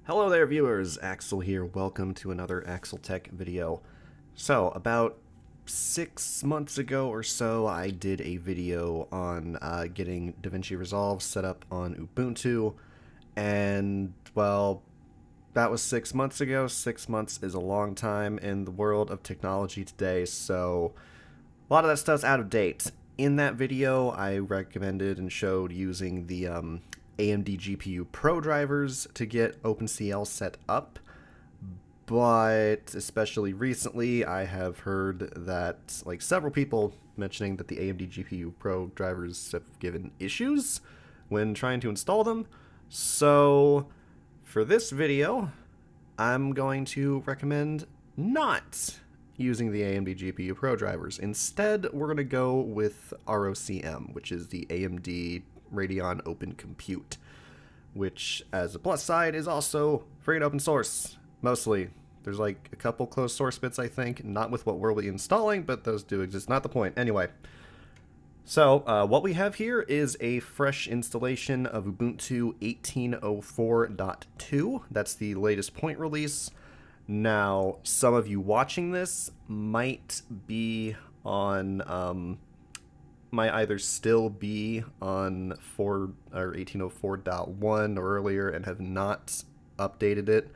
Hello there viewers, Axel here. Welcome to another Axel Tech video. So, about 6 months ago or so, I did a video on getting DaVinci Resolve set up on Ubuntu, and, well, that was 6 months ago. 6 months is a long time in the world of technology today, so a lot of that stuff's out of date. In that video, I recommended and showed using the AMD GPU Pro drivers to get OpenCL set up, but especially recently I have heard that several people mentioning that the AMD GPU Pro drivers have given issues when trying to install them. So for this video, I'm going to recommend not using the AMD GPU Pro drivers. Instead, we're going to go with ROCm, which is the AMD Radeon Open Compute, which, as a plus side, is also free and open source. Mostly. There's a couple closed source bits, I think, not with what we'll be installing, but those do exist. Not the point. Anyway. So, what we have here is a fresh installation of Ubuntu 18.04.2. That's the latest point release. Now, some of you watching this might be on, might either still be on 18.04.1 or earlier and have not updated it,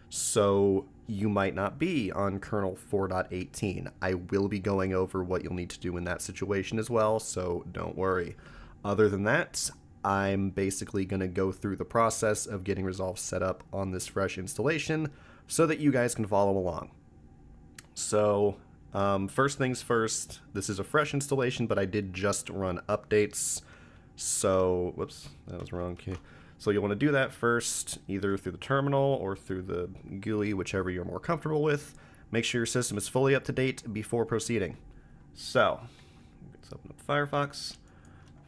so you might not be on kernel 4.18. I will be going over what you'll need to do in that situation as well, so don't worry. Other than that, I'm basically going to go through the process of getting Resolve set up on this fresh installation so that you guys can follow along. So, first things first, this is a fresh installation, but I did just run updates. So, whoops, that was wrong. Okay. So you'll want to do that first, either through the terminal or through the GUI, whichever you're more comfortable with. Make sure your system is fully up to date before proceeding. So, let's open up Firefox.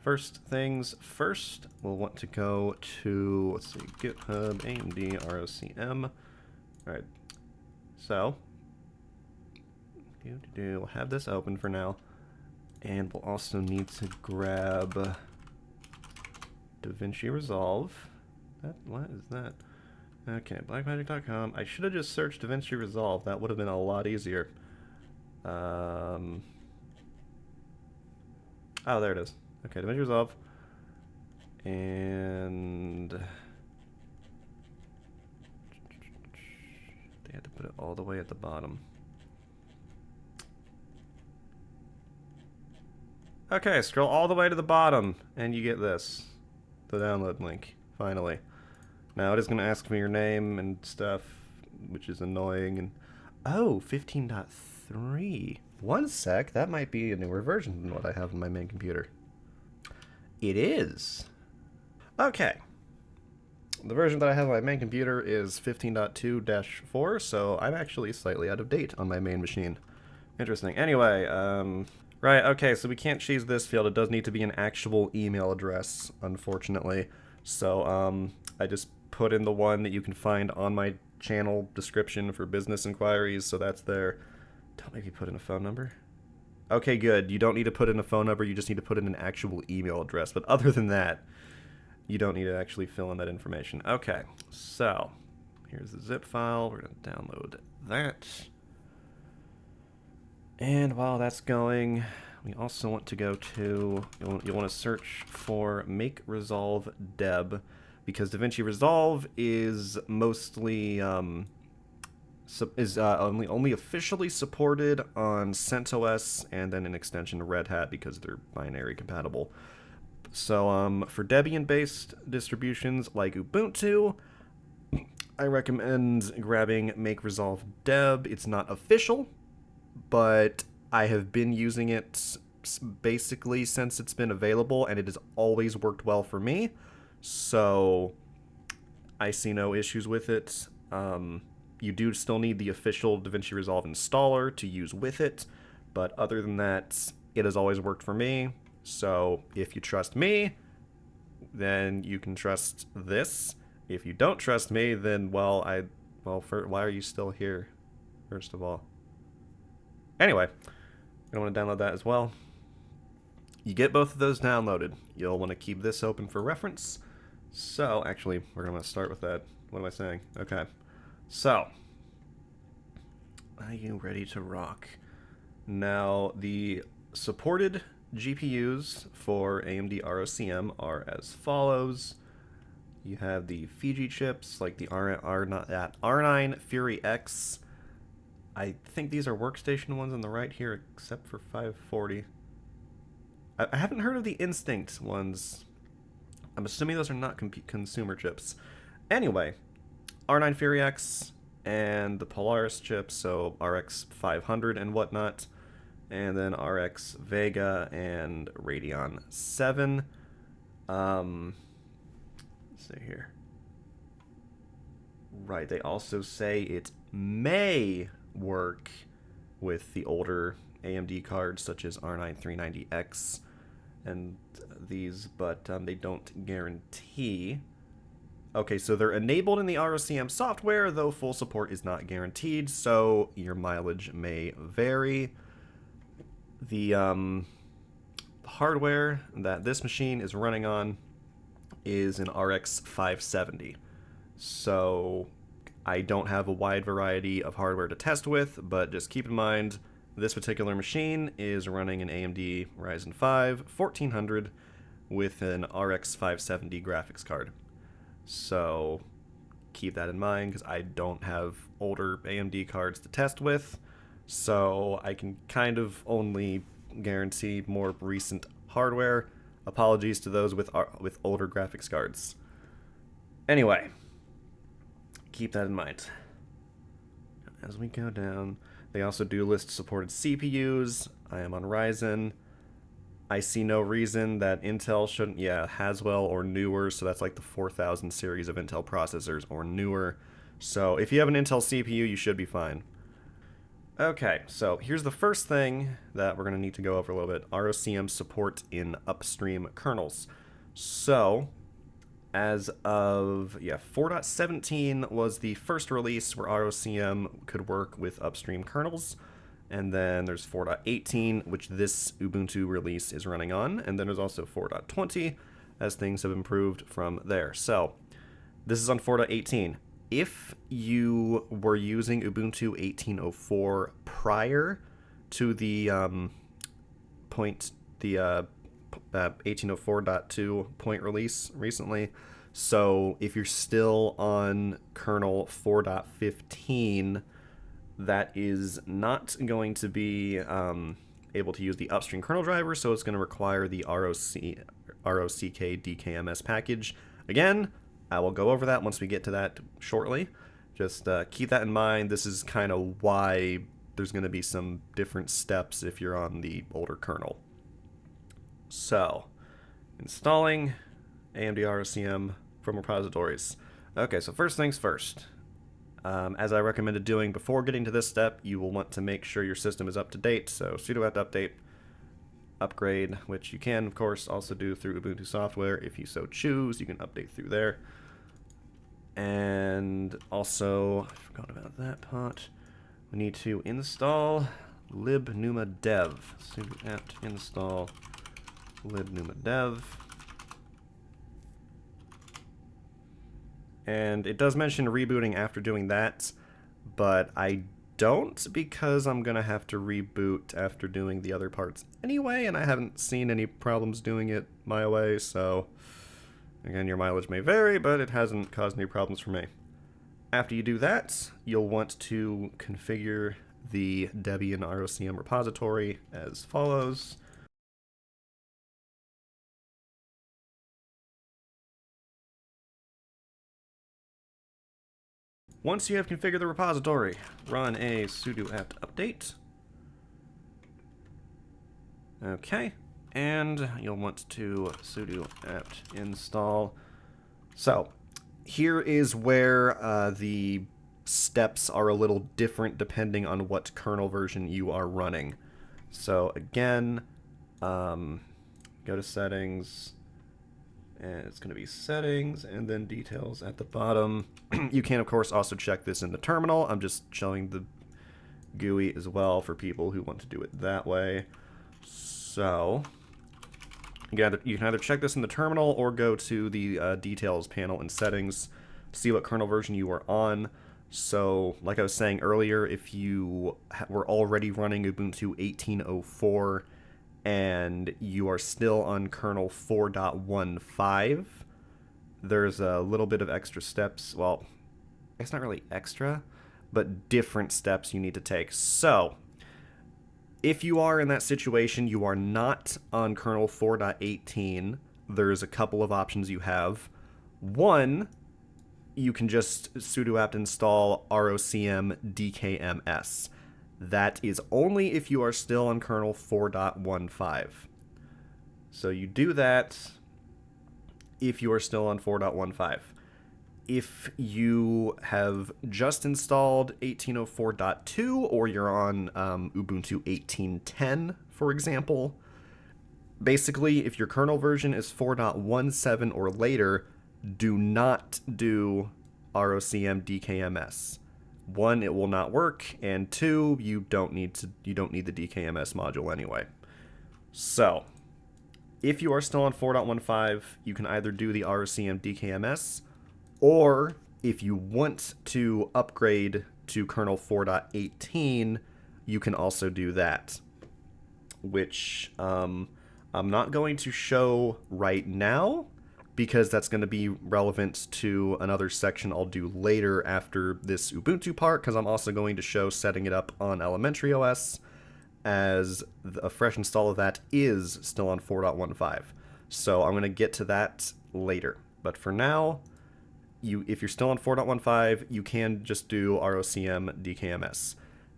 First things first, we'll want to go to, let's see, GitHub AMD ROCm. Alright, so we'll have this open for now, and we'll also need to grab DaVinci Resolve. What is that? Okay, blackmagic.com. I should have just searched DaVinci Resolve. That would have been a lot easier. Oh, there it is. Okay, DaVinci Resolve. And they had to put it all the way at the bottom. Okay, scroll all the way to the bottom, and you get this. The download link, finally. Now it is going to ask me your name and stuff, which is annoying. And oh, 15.3. One sec, that might be a newer version than what I have on my main computer. It is. Okay. The version that I have on my main computer is 15.2-4, so I'm actually slightly out of date on my main machine. Interesting. Anyway, right, okay, so we can't choose this field. It does need to be an actual email address, unfortunately. So, I just put in the one that you can find on my channel description for business inquiries, so that's there. Don't make me put in a phone number. Okay, good. You don't need to put in a phone number, you just need to put in an actual email address. But other than that, you don't need to actually fill in that information. Okay, so here's the zip file. We're going to download that. And while that's going, we also want to go to, you'll want to search for make resolve deb, because DaVinci Resolve is mostly, only officially supported on CentOS and then an extension to Red Hat because they're binary compatible. So for Debian-based distributions like Ubuntu, I recommend grabbing make resolve deb. It's not official, but I have been using it basically since it's been available, and it has always worked well for me, so I see no issues with it. You do still need the official DaVinci Resolve installer to use with it, but other than that, it has always worked for me, so if you trust me, then you can trust this. If you don't trust me, then, why are you still here, first of all? Anyway, you want to download that as well. You get both of those downloaded. You'll want to keep this open for reference. So, actually, we're going to start with that. What am I saying? Okay. So, are you ready to rock? Now, the supported GPUs for AMD ROCm are as follows. You have the Fiji chips, like the R9 Fury X. I think these are workstation ones on the right here, except for 540. I haven't heard of the Instinct ones. I'm assuming those are not consumer chips. Anyway, R9 Fury X and the Polaris chips, so RX 500 and whatnot, and then RX Vega and Radeon 7. Let's see here. Right, they also say it may work with the older AMD cards such as R9 390X and these, but they don't guarantee. Okay, so they're enabled in the ROCm software, though full support is not guaranteed, so your mileage may vary. The hardware that this machine is running on is an RX 570. So I don't have a wide variety of hardware to test with, but just keep in mind this particular machine is running an AMD Ryzen 5 1400 with an RX 570 graphics card. So keep that in mind because I don't have older AMD cards to test with, so I can kind of only guarantee more recent hardware. Apologies to those with older graphics cards. Anyway, keep that in mind. As we go down, they also do list supported CPUs. I am on Ryzen. I see no reason that Intel shouldn't, Haswell or newer, so that's like the 4000 series of Intel processors or newer. So if you have an Intel CPU, you should be fine. Okay, so here's the first thing that we're going to need to go over a little bit. ROCm support in Upstream kernels. So, as of, 4.17 was the first release where ROCm could work with Upstream kernels. And then there's 4.18, which this Ubuntu release is running on. And then there's also 4.20, as things have improved from there. So, this is on 4.18. If you were using Ubuntu 18.04 prior to the 18.04.2 point release recently, so if you're still on kernel 4.15, that is not going to be able to use the upstream kernel driver, so it's going to require the ROCK DKMS package. Again, I will go over that once we get to that shortly. Just keep that in mind. This is kind of why there's going to be some different steps if you're on the older kernel. So, installing AMD ROCm from repositories. Okay, so first things first. As I recommended doing before getting to this step, you will want to make sure your system is up to date. So sudo apt update, upgrade, which you can, of course, also do through Ubuntu software if you so choose. You can update through there. And also, I forgot about that part. We need to install libnuma-dev. Sudo apt install libnuma-dev. And it does mention rebooting after doing that, but I don't because I'm going to have to reboot after doing the other parts anyway, and I haven't seen any problems doing it my way, so again, your mileage may vary, but it hasn't caused any problems for me. After you do that, you'll want to configure the Debian ROCm repository as follows. Once you have configured the repository, run a sudo apt update. Okay, and you'll want to sudo apt install. So, here is where the steps are a little different depending on what kernel version you are running. So again, go to settings, and it's going to be settings and then details at the bottom. You can, of course, also check this in the terminal. I'm just showing the GUI as well for people who want to do it that way. So you can either check this in the terminal or go to the details panel in settings see what kernel version you are on. So, like I was saying earlier, if you were already running Ubuntu 18.04 and you are still on kernel 4.15, there's a little bit of extra steps. Well, it's not really extra, but different steps you need to take. So, if you are in that situation, you are not on kernel 4.18, there's a couple of options you have. One, you can just sudo apt install ROCm DKMS. That is only if you are still on kernel 4.15. So you do that if you are still on 4.15. If you have just installed 18.04.2 or you're on Ubuntu 18.10, for example, basically, if your kernel version is 4.17 or later, do not do ROCm DKMS. One, it will not work, and two, you don't need the DKMS module anyway. So, if you are still on 4.15, you can either do the ROCm DKMS, or if you want to upgrade to kernel 4.18, you can also do that, which I'm not going to show right now because that's going to be relevant to another section I'll do later after this Ubuntu part, because I'm also going to show setting it up on elementary OS, as a fresh install of that is still on 4.15. So I'm going to get to that later. But for now, if you're still on 4.15, you can just do ROCm DKMS.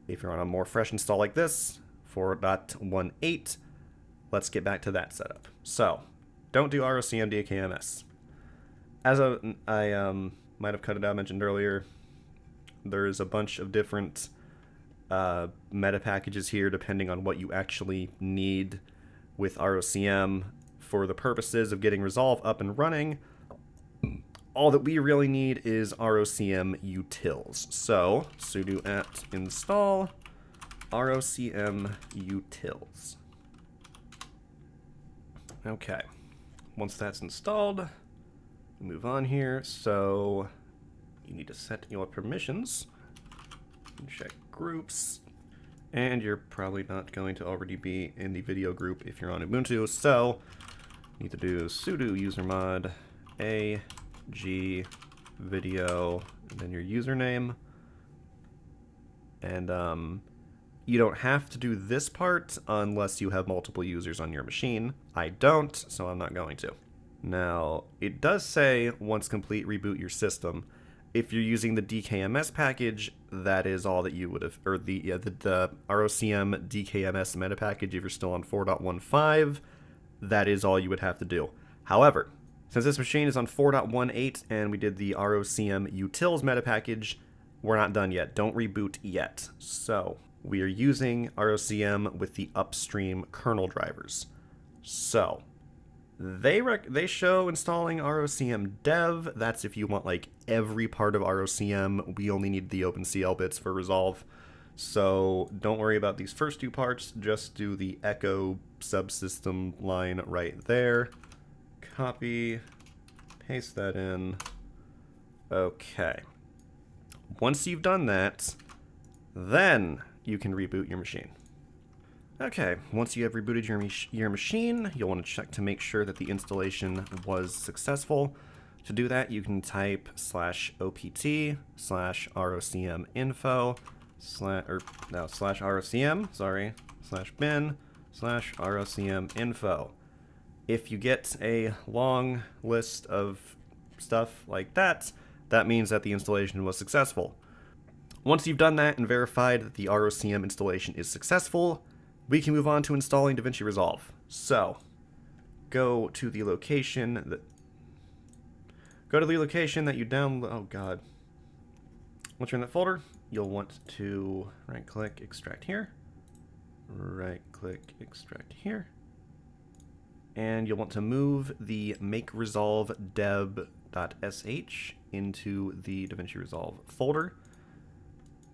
If you're on a more fresh install like this, 4.18, let's get back to that setup. So, don't do ROCm DKMS. As I might have cut it out, mentioned earlier, there's a bunch of different meta packages here depending on what you actually need with ROCm. For the purposes of getting Resolve up and running, all that we really need is ROCm utils. So, sudo apt install ROCm utils. Okay, once that's installed, move on here. So, you need to set your permissions. Check groups. And you're probably not going to already be in the video group if you're on Ubuntu, so you need to do sudo usermod AG video, and then your username. And you don't have to do this part unless you have multiple users on your machine. I don't, so I'm not going to. Now, it does say once complete, reboot your system. If you're using the DKMS package, that is all that you would have, or the ROCm DKMS meta package, if you're still on 4.15, that is all you would have to do. However, since this machine is on 4.18 and we did the ROCm utils meta package, we're not done yet. Don't reboot yet. So, we are using ROCm with the Upstream kernel drivers. So, they show installing ROCm dev. That's if you want like every part of ROCm. We only need the OpenCL bits for Resolve. So don't worry about these first two parts. Just do the echo subsystem line right there. Copy, paste that in. Okay. Once you've done that, then you can reboot your machine. Okay, once you have rebooted your machine, you'll want to check to make sure that the installation was successful. To do that, you can type /opt/rocminfo /rocm/bin/rocminfo. If you get a long list of stuff like that, that means that the installation was successful. Once you've done that and verified that the ROCm installation is successful, we can move on to installing DaVinci Resolve. So, go to the location that you download. Oh god. Once you're in that folder, you'll want to right-click, extract here. Right-click, extract here. And you'll want to move the make resolve deb.sh into the DaVinci Resolve folder.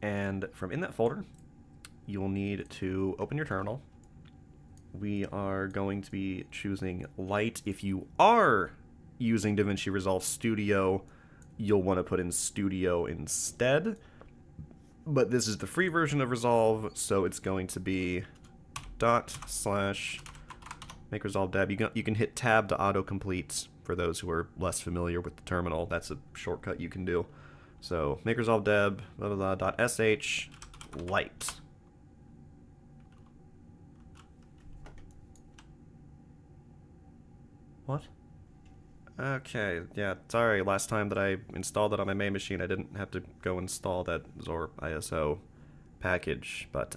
And from in that folder, you'll need to open your terminal. We are going to be choosing Lite. If you are using DaVinci Resolve Studio, you'll want to put in Studio instead. But this is the free version of Resolve, so it's going to be /make Resolve deb. You can hit tab to autocomplete for those who are less familiar with the terminal. That's a shortcut you can do. So make Resolve deb blah, blah, blah, .sh light. What? Okay, yeah, sorry, last time that I installed it on my main machine, I didn't have to go install that Xor ISO package, but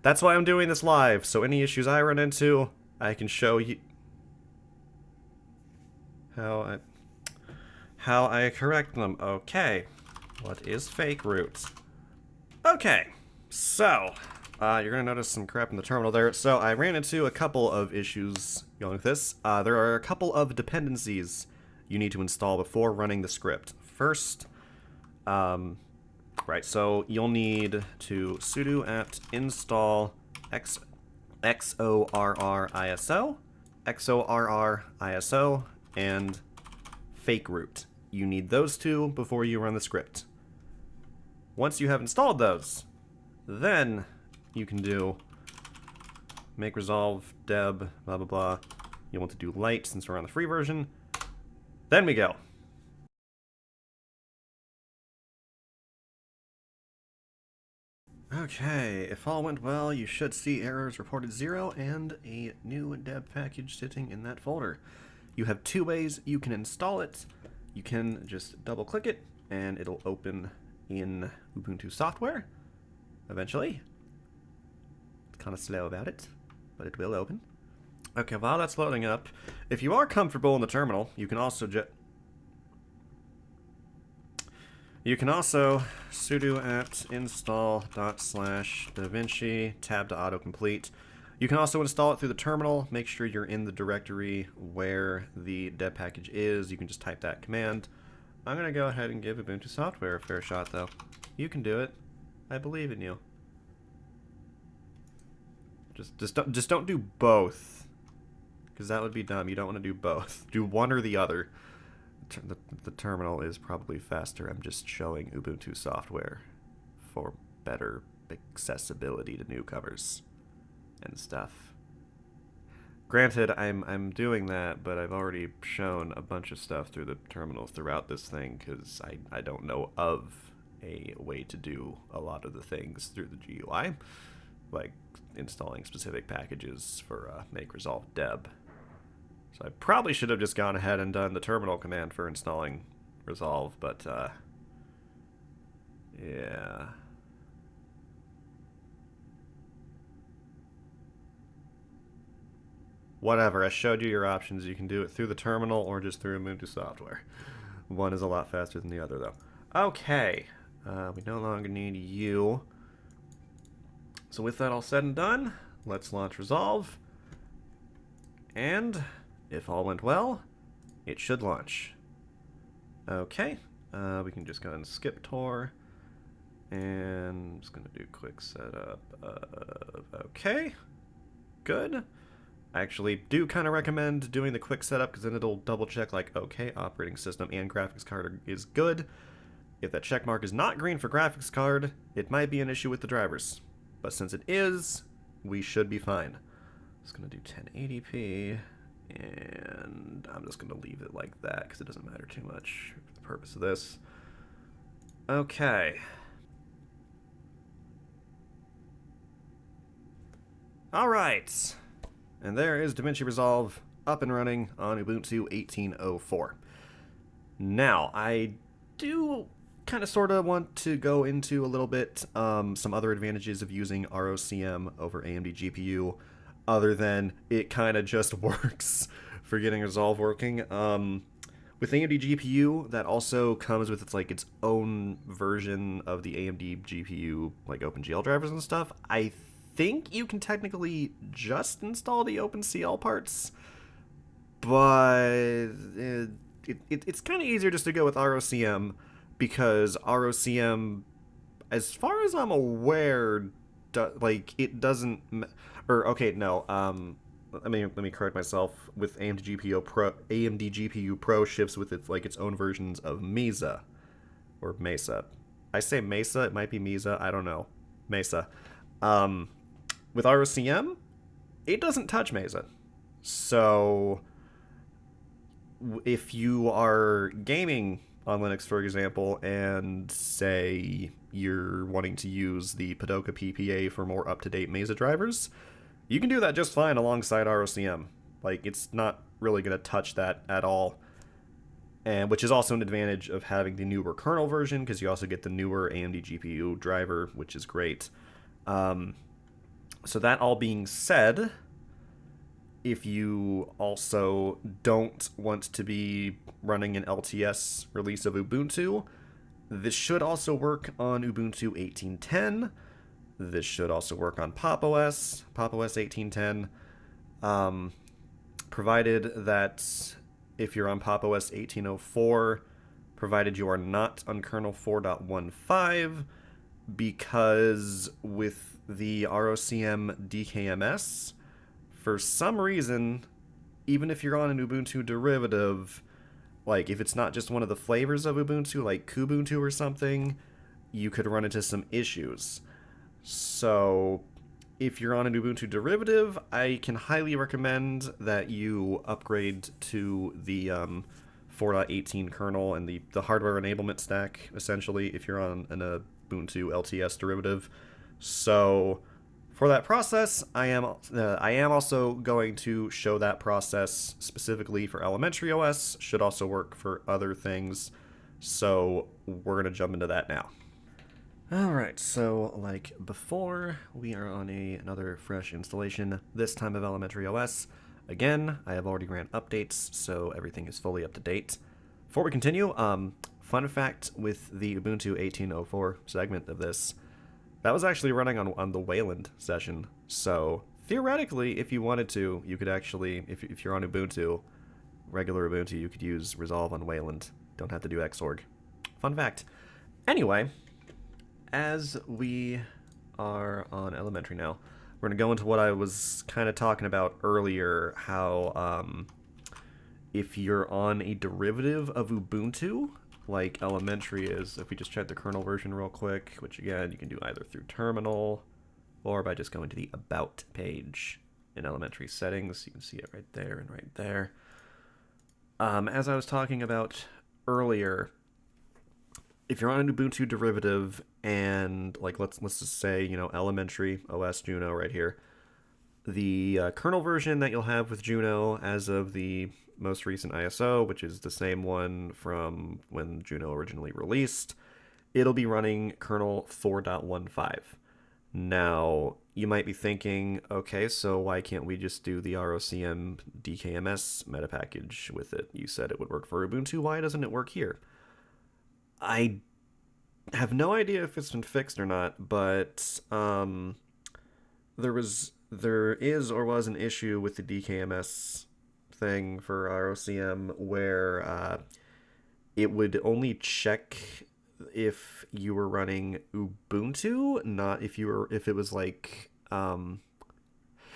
that's why I'm doing this live, so any issues I run into, I can show you how I correct them. Okay, what is fake root? Okay, so you're going to notice some crap in the terminal there. So I ran into a couple of issues going with this. There are a couple of dependencies you need to install before running the script. First, right, so you'll need to sudo apt install xorriso, and fake root. You need those two before you run the script. Once you have installed those, then you can do make resolve deb blah blah blah. You want to do light since we're on the free version. Then we go. Okay, if all went well, you should see errors reported 0 and a new deb package sitting in that folder. You have two ways you can install it. You can just double click it and it'll open in Ubuntu software eventually. Kind of slow about it, but it will open. Okay, while that's loading up, if you are comfortable in the terminal, you can also sudo apt install /DaVinci tab to autocomplete. You can also install it through the terminal. Make sure you're in the directory where the deb package is. You can just type that command. I'm gonna go ahead and give Ubuntu software a fair shot though. You can do it. I believe in you. Just don't do both, because that would be dumb. You don't want to do both. Do one or the other. The terminal is probably faster. I'm just showing Ubuntu software for better accessibility to newcomers and stuff. Granted, I'm doing that, but I've already shown a bunch of stuff through the terminal throughout this thing, because I don't know of a way to do a lot of the things through the GUI, like installing specific packages for make resolve deb. So I probably should have just gone ahead and done the terminal command for installing resolve, but yeah. Whatever, I showed you your options. You can do it through the terminal or just through Ubuntu software. One is a lot faster than the other though. Okay, we no longer need you. So with that all said and done, let's launch Resolve. And if all went well, it should launch. Okay, we can just go ahead and skip Tor. And I'm just going to do quick setup. Okay, good. I actually do kind of recommend doing the quick setup, because then it'll double check like, okay, operating system and graphics card is good. If that check mark is not green for graphics card, it might be an issue with the drivers. But since it is, we should be fine. I'm just going to do 1080p, and I'm just going to leave it like that because it doesn't matter too much for the purpose of this. Okay. All right. And there is DaVinci Resolve up and running on Ubuntu 18.04. Now, I do kind of sort of want to go into a little bit some other advantages of using ROCm over AMD GPU, other than it kind of just works for getting Resolve working. With AMD GPU, that also comes with its own version of the AMD GPU, like OpenGL drivers and stuff. I think you can technically just install the OpenCL parts, but it's kind of easier just to go with ROCm, because ROCm, as far as I'm aware, it doesn't, or okay, no, let me correct myself. With AMD GPU Pro ships with its own versions of Mesa or Mesa. I say Mesa, it might be Mesa, I don't know. Mesa. With ROCm, it doesn't touch Mesa. So if you are gaming on Linux, for example, and say you're wanting to use the Padoka PPA for more up-to-date Mesa drivers, you can do that just fine alongside ROCm. Like, it's not really going to touch that at all. And which is also an advantage of having the newer kernel version, because you also get the newer AMD GPU driver, which is great. So that all being said, if you also don't want to be running an LTS release of Ubuntu, this should also work on Ubuntu 18.10. This should also work on Pop! OS 18.10, provided that if you're on Pop! OS 18.04, provided you are not on kernel 4.15, because with the ROCm DKMS, for some reason, even if you're on an Ubuntu derivative, like if it's not just one of the flavors of Ubuntu, like Kubuntu or something, you could run into some issues. So if you're on an Ubuntu derivative, I can highly recommend that you upgrade to the 4.18 kernel and the hardware enablement stack, essentially, if you're on an Ubuntu LTS derivative. So for that process, I am also going to show that process specifically for elementary OS. Should also work for other things. So we're going to jump into that now. Alright, so like before, we are on another fresh installation, this time of elementary OS. Again, I have already ran updates, so everything is fully up to date. Before we continue, fun fact with the Ubuntu 18.04 segment of this, that was actually running on the Wayland session. So theoretically, if you wanted to, you could actually, if you're on Ubuntu, regular Ubuntu, you could use Resolve on Wayland. Don't have to do Xorg. Fun fact. Anyway, as we are on elementary now, we're going to go into what I was kind of talking about earlier, how if you're on a derivative of Ubuntu, like elementary is, if we just check the kernel version real quick, which again, you can do either through terminal or by just going to the About page in elementary settings. You can see it right there and right there. As I was talking about earlier, if you're on an Ubuntu derivative and like let's just say, you know, elementary OS Juno right here, the kernel version that you'll have with Juno as of the most recent ISO, which is the same one from when Juno originally released, it'll be running kernel 4.15. Now, you might be thinking, okay, so why can't we just do the ROCm DKMS meta package with it? You said it would work for Ubuntu, why doesn't it work here? I have no idea if it's been fixed or not, but there is or was an issue with the DKMS thing for ROCm where it would only check if you were running Ubuntu, not if it was like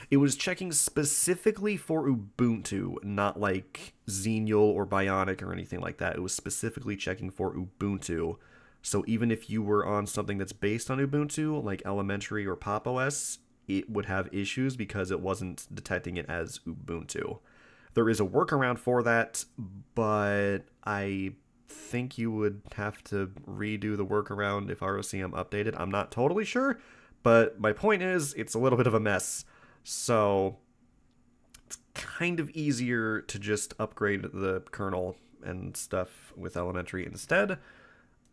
it was checking specifically for Ubuntu, not like Xenial or Bionic or anything like that. It was specifically checking for Ubuntu. So even if you were on something that's based on Ubuntu, like elementary or Pop! OS, it would have issues because it wasn't detecting it as Ubuntu. There is a workaround for that, but I think you would have to redo the workaround if ROCm updated. I'm not totally sure, but my point is it's a little bit of a mess. So it's kind of easier to just upgrade the kernel and stuff with elementary instead.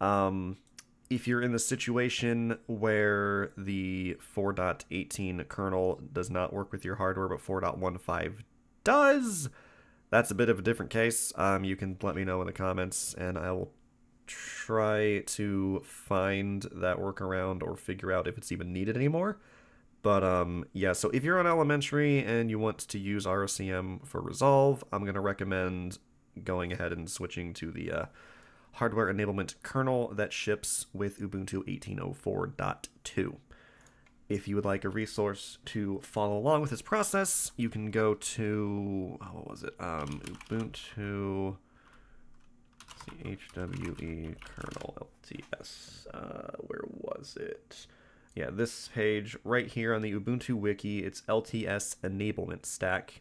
If you're in the situation where the 4.18 kernel does not work with your hardware, but 4.15 does, that's a bit of a different case. You can let me know in the comments, and I will try to find that workaround or figure out if it's even needed anymore. But yeah, so if you're on elementary and you want to use ROCm for Resolve, I'm going to recommend going ahead and switching to the hardware enablement kernel that ships with Ubuntu 18.04.2. if you would like a resource to follow along with this process, you can go to, what was it? Ubuntu CHWE kernel LTS. Where was it? Yeah, this page right here on the Ubuntu wiki. It's LTS Enablement Stack.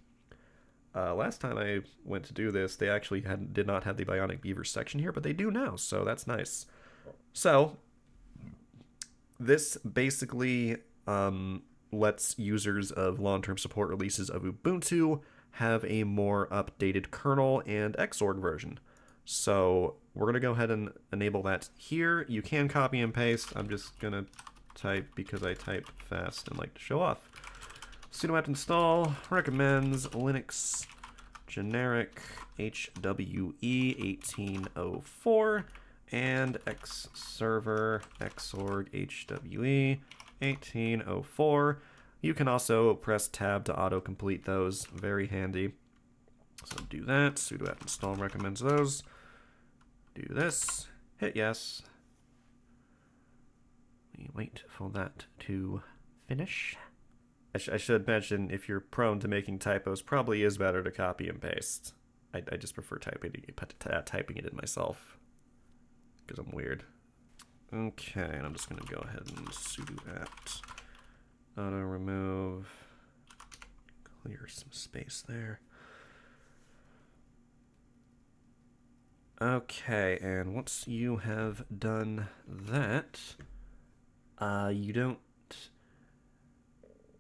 Last time I went to do this, they actually did not have the Bionic Beaver section here, but they do now, so that's nice. So this basically lets users of long-term support releases of Ubuntu have a more updated kernel and Xorg version. So we're going to go ahead and enable that here. You can copy and paste. I'm just going to type because I type fast and like to show off. Sudo apt install recommends Linux generic HWE 1804 and X server xorg HWE 1804. You can also press tab to autocomplete those. Very handy. So do that. Sudo apt install recommends those. Do this. Hit yes. We wait for that to finish. I should mention, if you're prone to making typos, probably is better to copy and paste. I just prefer typing it in myself, because I'm weird. Okay, and I'm just going to go ahead and sudo apt auto remove, clear some space there. Okay, and once you have done that, you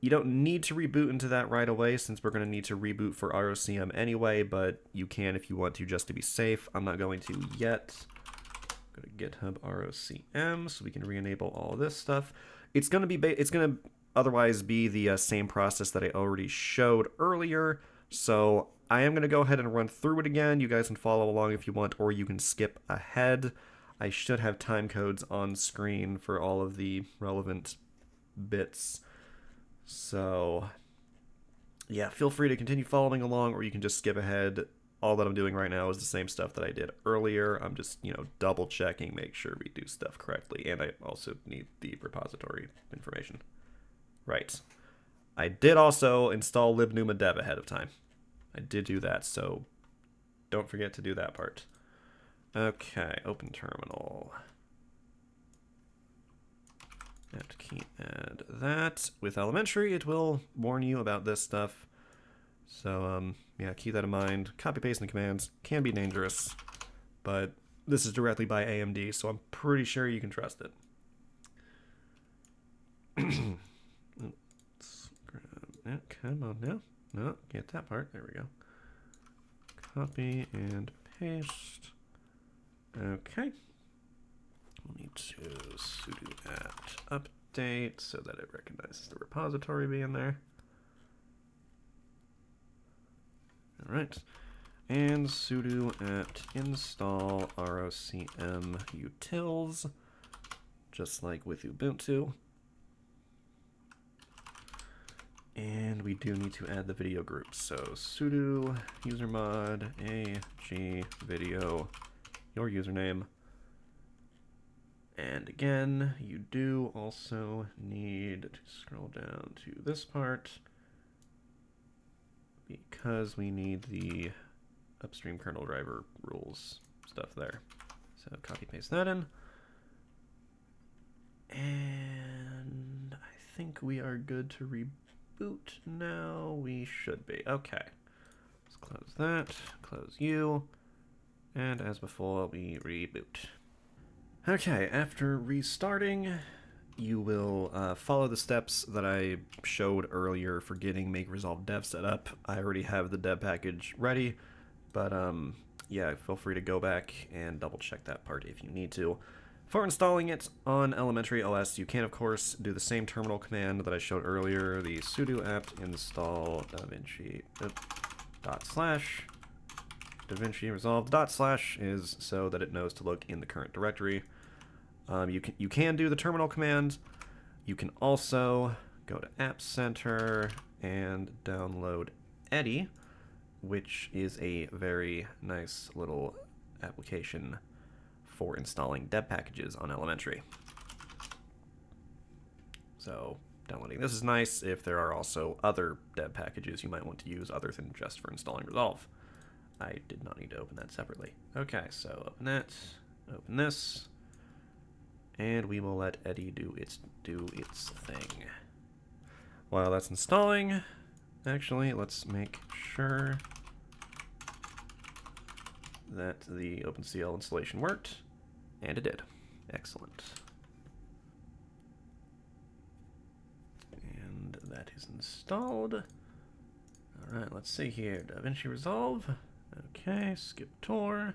don't need to reboot into that right away, since we're going to need to reboot for ROCm anyway, but you can if you want to, just to be safe. I'm not going to yet. Go to GitHub ROCm so we can re-enable all this stuff. It's going to otherwise be the same process that I already showed earlier. So I am going to go ahead and run through it again. You guys can follow along if you want, or you can skip ahead. I should have time codes on screen for all of the relevant bits. So yeah, feel free to continue following along, or you can just skip ahead. All that I'm doing right now is the same stuff that I did earlier. I'm just, double checking, make sure we do stuff correctly. And I also need the repository information. Right. I did also install libnuma-dev ahead of time. I did do that, so don't forget to do that part. Okay, open terminal. Apt key add that. With elementary, it will warn you about this stuff. So, yeah, keep that in mind. Copy pasting commands can be dangerous, but this is directly by AMD, so I'm pretty sure you can trust it. Let's grab that. Come on now. No, get that part. There we go. Copy and paste. Okay. We'll need to sudo apt update so that it recognizes the repository being there. All right. And sudo apt install ROCm utils, just like with Ubuntu. And we do need to add the video group. So sudo usermod ag video, your username. And again, you do also need to scroll down to this part because we need the upstream kernel driver rules stuff there. So copy paste that in. And I think we are good to reboot now. We should be. Okay. Let's close that, close you, and as before, we reboot. Okay, after restarting, you will follow the steps that I showed earlier for getting Make Resolve Dev set up. I already have the dev package ready, but yeah, feel free to go back and double check that part if you need to. For installing it on elementary OS, you can of course do the same terminal command that I showed earlier, the sudo apt install DaVinci DaVinci Resolve / is so that it knows to look in the current directory. You can do the terminal command. You can also go to App Center and download Eddy, which is a very nice little application for installing deb packages on elementary. So downloading this is nice if there are also other deb packages you might want to use other than just for installing Resolve. I did not need to open that separately. Okay, so open that, open this, and we will let Eddie do its thing. While that's installing, actually, let's make sure that the OpenCL installation worked, and it did. Excellent. And that is installed. All right, let's see here. DaVinci Resolve. Okay, skip tour.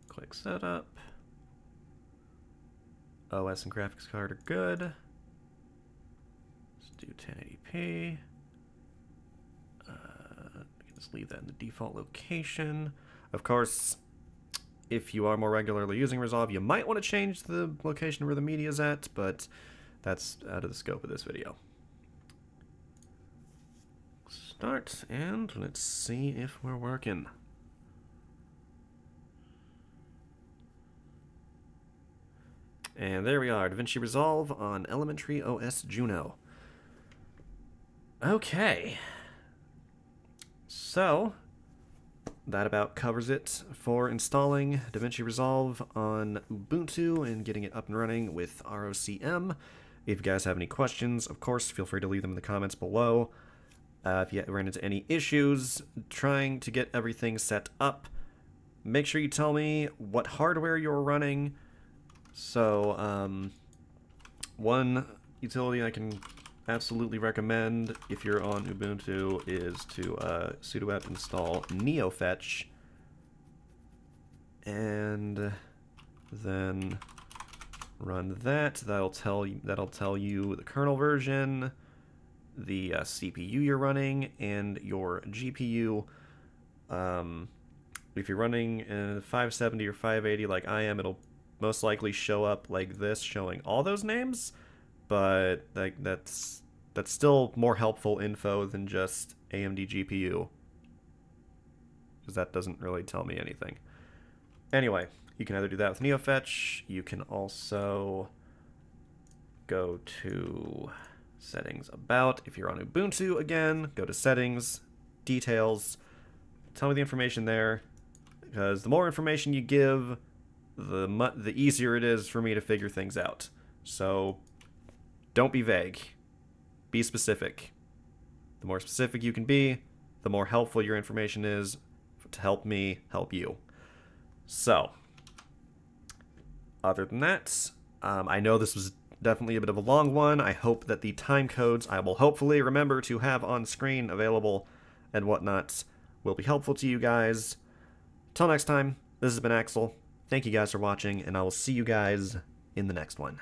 Click setup. OS and graphics card are good. Let's do 1080p. Just leave that in the default location. Of course, if you are more regularly using Resolve, you might want to change the location where the media is at, but that's out of the scope of this video. Start, and let's see if we're working. And there we are, DaVinci Resolve on Elementary OS Juno. Okay. So, that about covers it for installing DaVinci Resolve on Ubuntu and getting it up and running with ROCm. If you guys have any questions, of course, feel free to leave them in the comments below. If you ran into any issues trying to get everything set up, make sure you tell me what hardware you're running. So, one utility I can absolutely recommend if you're on Ubuntu is to sudo apt install neofetch, and then run that. That'll tell you the kernel version, the CPU you're running, and your GPU. If you're running in 570 or 580 like I am, it'll most likely show up like this, showing all those names. But like that's still more helpful info than just AMD GPU, because that doesn't really tell me anything. Anyway, you can either do that with neofetch. You can also go to settings, about. If you're on Ubuntu, again, go to settings, details. Tell me the information there, because the more information you give, the easier it is for me to figure things out. So don't be vague. Be specific. The more specific you can be, the more helpful your information is to help me help you. So, other than that, I know this was definitely a bit of a long one. I hope that the time codes I will hopefully remember to have on screen available and whatnot will be helpful to you guys. Till next time, this has been Axel. Thank you guys for watching, and I will see you guys in the next one.